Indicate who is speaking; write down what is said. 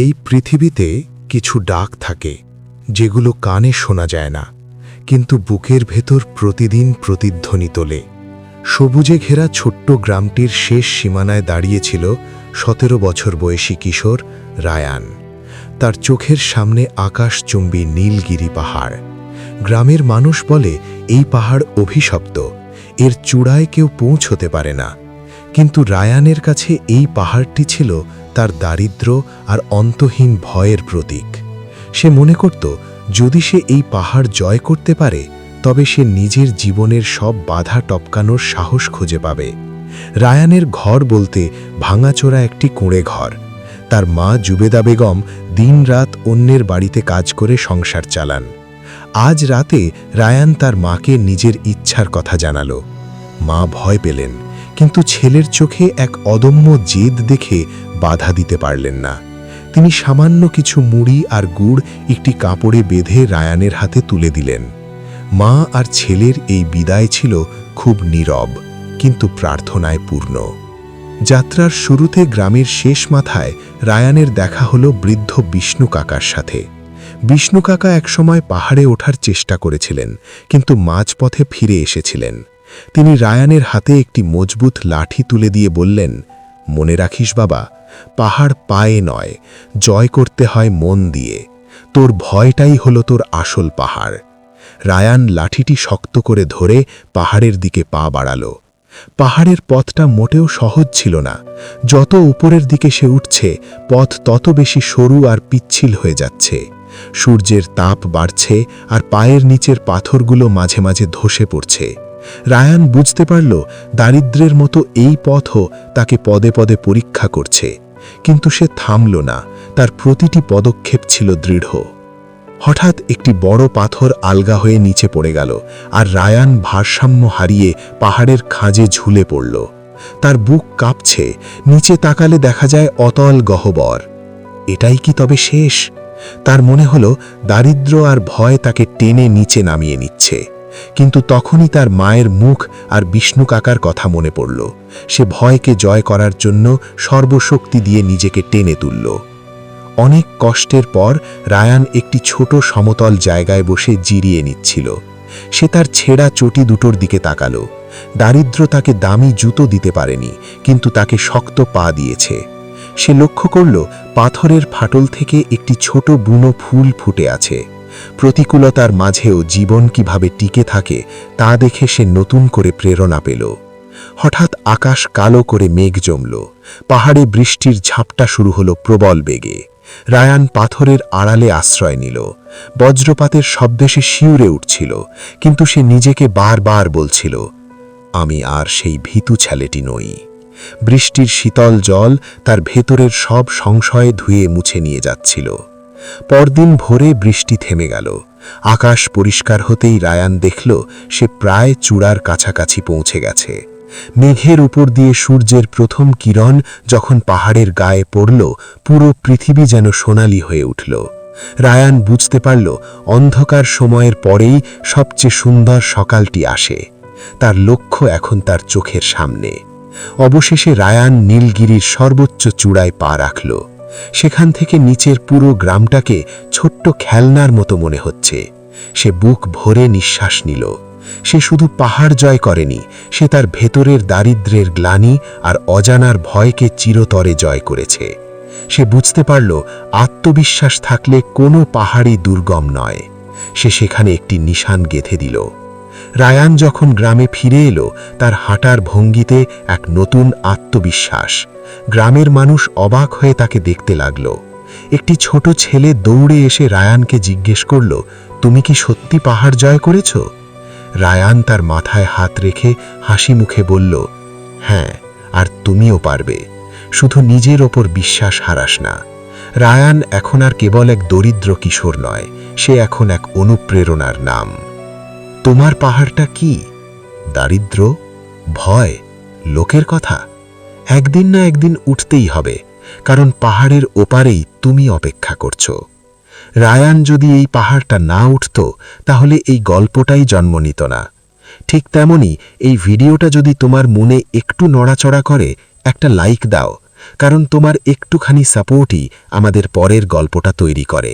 Speaker 1: এই পৃথিবীতে কিছু ডাক থাকে যেগুলো কানে শোনা যায় না, কিন্তু বুকের ভেতর প্রতিদিন প্রতিধ্বনি তোলে। সবুজে ঘেরা ছোট্ট গ্রামটির শেষ সীমানায় দাঁড়িয়েছিল ১৭ বছর বয়সী কিশোর রায়ান। তার চোখের সামনে আকাশচুম্বী নীলগিরি পাহাড়। গ্রামের মানুষ বলে এই পাহাড় অভিশপ্ত, এর চূড়ায় কেউ পৌঁছতে পারে না। কিন্তু রায়ানের কাছে এই পাহাড়টি ছিল তার দারিদ্র্য আর অন্তহীন ভয়ের প্রতীক। সে মনে করত যদি সে এই পাহাড় জয় করতে পারে তবে সে নিজের জীবনের সব বাধা টপকানোর সাহস খুঁজে পাবে। রায়ানের ঘর বলতে ভাঙাচোরা একটি কুঁড়ে ঘর। তার মা জুবেদা বেগম দিনরাত অন্যের বাড়িতে কাজ করে সংসার চালান। আজ রাতে রায়ান তার মাকে নিজের ইচ্ছার কথা জানালো। মা ভয় পেলেন, কিন্তু ছেলের চোখে এক অদম্য জেদ দেখে বাধা দিতে পারলেন না। তিনি সামান্য কিছু মুড়ি আর গুড় একটি কাপড়ে বেঁধে রায়ানের হাতে তুলে দিলেন। মা আর ছেলের এই বিদায় ছিল খুব নীরব, কিন্তু প্রার্থনায় পূর্ণ। যাত্রার শুরুতে গ্রামের শেষ মাথায় রায়ানের দেখা হলো বৃদ্ধ বিষ্ণু কাকার সাথে। বিষ্ণু কাকা একসময় পাহাড়ে ওঠার চেষ্টা করেছিলেন, কিন্তু মাঝপথে ফিরে এসেছিলেন। তিনি রায়ানের হাতে একটি মজবুত লাঠি তুলে দিয়ে বললেন, মনে রাখিস বাবা, পাহাড় পায়ে নয়, জয় করতে হয় মন দিয়ে। তোর ভয়টাই হলো তোর আসল পাহাড়। রায়ান লাঠিটি শক্ত করে ধরে পাহাড়ের দিকে পা বাড়ালো। পাহাড়ের পথটা মোটেও সহজ ছিল না। যত উপরের দিকে সে উঠছে, পথ তত বেশি সরু আর পিচ্ছিল হয়ে যাচ্ছে। সূর্যের তাপ বাড়ছে আর পায়ের নিচের পাথরগুলো মাঝে মাঝে ধসে পড়ছে। রায়ান বুঝতে পারল দারিদ্র্যের মতো এই পথও তাকে পদে পদে পরীক্ষা করছে, কিন্তু সে থামল না। তার প্রতিটি পদক্ষেপ ছিল দৃঢ়। হঠাৎ একটি বড় পাথর আলগা হয়ে নিচে পড়ে গেল, আর রায়ান ভারসাম্য হারিয়ে পাহাড়ের খাঁজে ঝুলে পড়ল। তার বুক কাঁপছে। নিচে তাকালে দেখা যায় অতল গহ্বর। এটাই কি তবে শেষ? তার মনে হলো দারিদ্র্য আর ভয় তাকে টেনে নিচে নামিয়ে নিচ্ছে। কিন্তু তখনই তার মায়ের মুখ আর বিষ্ণু কাকার কথা মনে পড়ল। সে ভয়কে জয় করার জন্য সর্বশক্তি দিয়ে নিজেকে টেনে তুলল। অনেক কষ্টের পর রায়ান একটি ছোট সমতল জায়গায় বসে জিরিয়ে নিচ্ছিল। সে তার ছেঁড়া চটি দুটোর দিকে তাকালো। দারিদ্র্য তাকে দামি জুতো দিতে পারেনি, কিন্তু তাকে শক্ত পা দিয়েছে। সে লক্ষ্য করল পাথরের ফাটল থেকে একটি ছোট বুনো ফুল ফুটে আছে। প্রতিকূলতার মাঝেও জীবন কিভাবে টিকে থাকে তা দেখে সে নতুন করে প্রেরণা পেল। হঠাৎ আকাশ কালো করে মেঘ জমল। পাহাড়ে বৃষ্টির ঝাপটা শুরু হলো প্রবল বেগে। রায়ান পাথরের আড়ালে আশ্রয় নিল। বজ্রপাতের শব্দে সে শিউরে উঠছিল, কিন্তু সে নিজেকে বারবার বলছিল, আমি আর সেই ভীতু ছেলেটি নই। বৃষ্টির শীতল জল তার ভেতরের সব সংশয় ধুয়ে মুছে নিয়ে যাচ্ছিল। পরদিন ভোরে বৃষ্টি থেমে গেল। আকাশ পরিষ্কার হতেই রায়ান দেখল সে প্রায় চূড়ার কাছাকাছি পৌঁছে গেছে। মেঘের উপর দিয়ে সূর্যের প্রথম কিরণ যখন পাহাড়ের গায়ে পড়ল, পুরো পৃথিবী যেন সোনালি হয়ে উঠল। রায়ান বুঝতে পারল অন্ধকার সময়ের পরেই সবচেয়ে সুন্দর সকালটি আসে। তার লক্ষ্য এখন তার চোখের সামনে। অবশেষে রায়ান নীলগিরির সর্বোচ্চ চূড়ায় পা রাখল। সেখান থেকে নিচের পুরো গ্রামটাকে ছোট্ট খেলনার মতো মনে হচ্ছে। সে বুক ভরে নিঃশ্বাস নিল। সে শুধু পাহাড় জয় করেনি, সে তার ভেতরের দারিদ্র্যের গ্লানি আর অজানার ভয়কে চিরতরে জয় করেছে। সে বুঝতে পারল আত্মবিশ্বাস থাকলে কোনো পাহাড়ই দুর্গম নয়। সে সেখানে একটি নিশান গেঁথে দিল। রায়ান যখন গ্রামে ফিরে এলো, তার হাঁটার ভঙ্গিতে এক নতুন আত্মবিশ্বাস। গ্রামের মানুষ অবাক হয়ে তাকে দেখতে লাগল। একটি ছোট ছেলে দৌড়ে এসে রায়ানকে জিজ্ঞেস করল, তুমি কি সত্যি পাহাড় জয় করেছ? রায়ান তার মাথায় হাত রেখে হাসি মুখে বলল, হ্যাঁ, আর তুমিও পারবে। শুধু নিজের ওপর বিশ্বাস হারাস না। রায়ান এখন আর কেবল এক দরিদ্র কিশোর নয়, সে এখন এক অনুপ্রেরণার নাম। তোমার পাহাড়টা কি? দারিদ্র্য, ভয়, লোকের কথা? একদিন না একদিন উঠতেই হবে, কারণ পাহাড়ের ওপারেই তুমি অপেক্ষা করছো। রায়ান যদি এই পাহাড়টা না উঠত, তাহলে এই গল্পটাই জন্ম নিত না। ঠিক তেমনি এই ভিডিওটা যদি তোমার মনে একটু নড়াচড়া করে, একটা লাইক দাও।
Speaker 2: কারণ তোমার একটুখানি সাপোর্টই আমাদের পরের গল্পটা তৈরি করে।